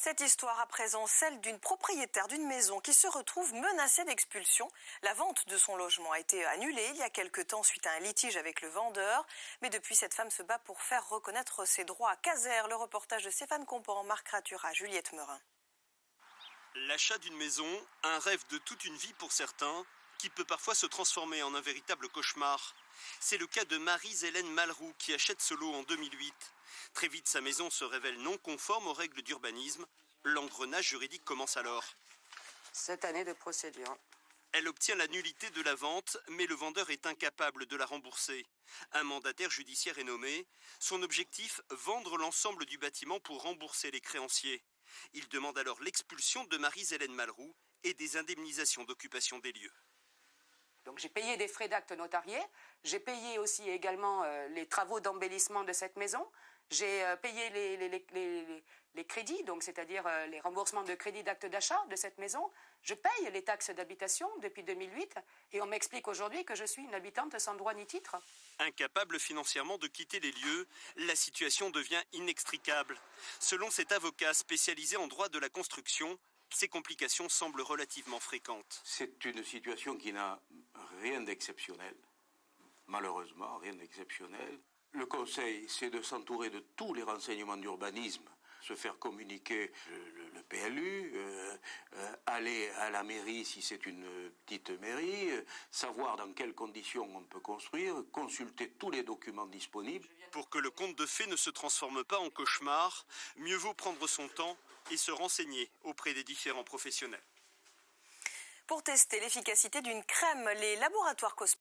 Cette histoire à présent, celle d'une propriétaire d'une maison qui se retrouve menacée d'expulsion. La vente de son logement a été annulée il y a quelque temps suite à un litige avec le vendeur. Mais depuis, cette femme se bat pour faire reconnaître ses droits à Caser. Le reportage de Stéphane Compan, Marc Ratura, Juliette Meurin. L'achat d'une maison, un rêve de toute une vie pour certains, qui peut parfois se transformer en un véritable cauchemar. C'est le cas de Marie-Hélène Malroux qui achète ce lot en 2008. Très vite, sa maison se révèle non conforme aux règles d'urbanisme. L'engrenage juridique commence alors. 7 années de procédure. Elle obtient la nullité de la vente, mais le vendeur est incapable de la rembourser. Un mandataire judiciaire est nommé. Son objectif, vendre l'ensemble du bâtiment pour rembourser les créanciers. Il demande alors l'expulsion de Marie-Hélène Malroux et des indemnisations d'occupation des lieux. Donc j'ai payé des frais d'acte notariés, j'ai payé aussi également les travaux d'embellissement de cette maison, j'ai payé les crédits, donc c'est-à-dire les remboursements de crédits d'acte d'achat de cette maison. Je paye les taxes d'habitation depuis 2008 et on m'explique aujourd'hui que je suis une habitante sans droit ni titre. Incapable financièrement de quitter les lieux, la situation devient inextricable. Selon cet avocat spécialisé en droit de la construction, ces complications semblent relativement fréquentes. C'est une situation qui n'a rien d'exceptionnel, malheureusement, rien d'exceptionnel. Le conseil, c'est de s'entourer de tous les renseignements d'urbanisme, se faire communiquer le PLU, aller à la mairie si c'est une petite mairie, savoir dans quelles conditions on peut construire, consulter tous les documents disponibles. Pour que le conte de fées ne se transforme pas en cauchemar, mieux vaut prendre son temps et se renseigner auprès des différents professionnels. Pour tester l'efficacité d'une crème, les laboratoires cosmétiques